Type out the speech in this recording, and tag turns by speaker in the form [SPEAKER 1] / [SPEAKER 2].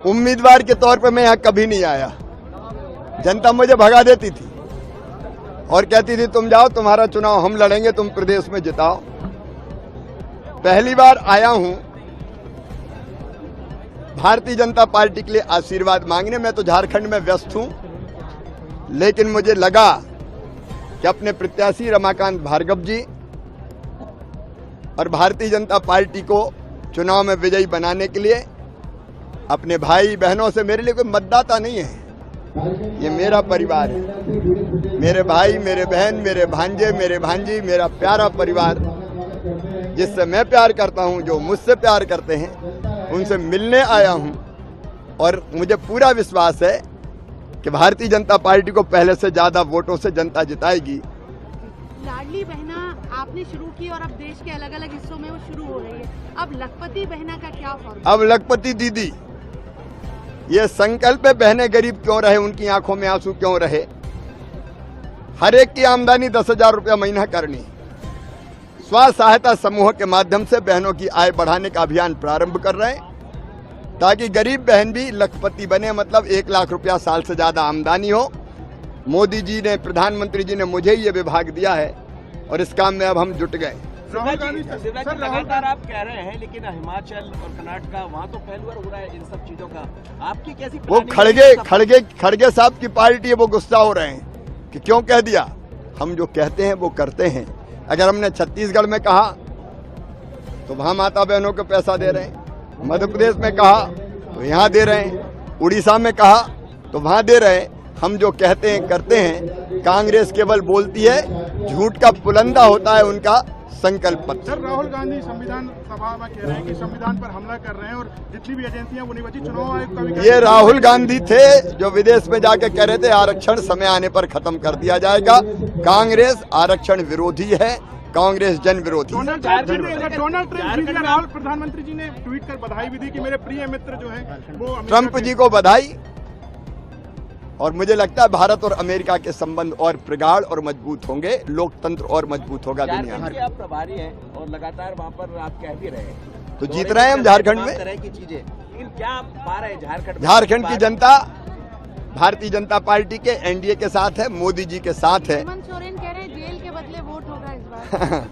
[SPEAKER 1] उम्मीदवार के तौर पे मैं यहाँ कभी नहीं आया। जनता मुझे भगा देती थी और कहती थी तुम जाओ, तुम्हारा चुनाव हम लड़ेंगे, तुम प्रदेश में जिताओ। पहली बार आया हूं भारतीय जनता पार्टी के लिए आशीर्वाद मांगने। मैं तो झारखंड में व्यस्त हूं, लेकिन मुझे लगा कि अपने प्रत्याशी रमाकांत भार्गव जी और भारतीय जनता पार्टी को चुनाव में विजयी बनाने के लिए अपने भाई बहनों से, मेरे लिए कोई मतदाता नहीं है, ये मेरा परिवार है। मेरे भाई, मेरे बहन, मेरे भांजे, मेरे भांजी, मेरा प्यारा परिवार, जिससे मैं प्यार करता हूं, जो मुझसे प्यार करते हैं, उनसे मिलने आया हूं। और मुझे पूरा विश्वास है कि भारतीय जनता पार्टी को पहले से ज्यादा वोटों से जनता जिताएगी।
[SPEAKER 2] लाडली बहना आपने शुरू की और अब देश के अलग अलग हिस्सों में वो शुरू हो रही है। अब लखपति बहना का क्या फॉर्म?
[SPEAKER 1] अब लखपति दीदी, ये संकल्प है बहनें गरीब क्यों रहे, उनकी आंखों में आंसू क्यों रहे। हर एक की आमदनी 10,000 रुपया महीना करनी। स्व सहायता समूह के माध्यम से बहनों की आय बढ़ाने का अभियान प्रारंभ कर रहे हैं, ताकि गरीब बहन भी लखपति बने, मतलब 1 लाख रुपया साल से ज्यादा आमदनी हो। मोदी जी ने, प्रधानमंत्री जी ने मुझे ये विभाग दिया है और इस काम में अब हम जुट गए।
[SPEAKER 3] लगातार आप कह रहे हैं, लेकिन हिमाचल और कर्नाटक वहाँ तो फेल्यूर हो रहा है इन सब चीजों का। आपकी कैसी
[SPEAKER 1] वो खड़गे साहब की पार्टी है, वो गुस्सा हो रहे हैं कि क्यों कह दिया। हम जो कहते हैं वो करते हैं। अगर हमने छत्तीसगढ़ में कहा तो वहां माता बहनों को पैसा दे रहे हैं, मध्य प्रदेश में कहा तो यहाँ दे रहे हैं, उड़ीसा में कहा तो वहां दे रहे हैं। हम जो कहते हैं करते हैं। कांग्रेस केवल बोलती है, झूठ का पुलंदा होता है उनका संकल्प पत्र।
[SPEAKER 4] सर, राहुल गांधी संविधान सभा में कह रहे हैं कि संविधान पर हमला कर रहे हैं और जितनी भी एजेंसियां वो नहीं बची। चुनाव आयोग का भी
[SPEAKER 1] ये राहुल गांधी थे जो विदेश में जाके कह रहे थे आरक्षण समय आने पर खत्म कर दिया जाएगा। कांग्रेस आरक्षण विरोधी है, कांग्रेस जन विरोधी।
[SPEAKER 4] डोनाल्ड ट्रंप राहुल प्रधानमंत्री जी ने ट्वीट कर बधाई भी दी कि मेरे प्रिय मित्र जो है वो
[SPEAKER 1] ट्रंप जी को बधाई। और मुझे लगता है भारत और अमेरिका के संबंध और प्रगाढ़ और मजबूत होंगे, लोकतंत्र और मजबूत होगा दुनिया में।
[SPEAKER 3] आप प्रभारी हैं और लगातार वहाँ पर आप कह भी रहे हैं,
[SPEAKER 1] तो जीत रहे हैं हम झारखंड में।
[SPEAKER 3] तरह की चीजें, लेकिन क्या आप पा रहे हैं
[SPEAKER 1] झारखंड की जनता भारतीय जनता पार्टी के एनडीए के साथ है, मोदी जी के साथ है।
[SPEAKER 2] हेमंत सोरेन कह रहे हैं जेल के बदले वोट होगा इस बार।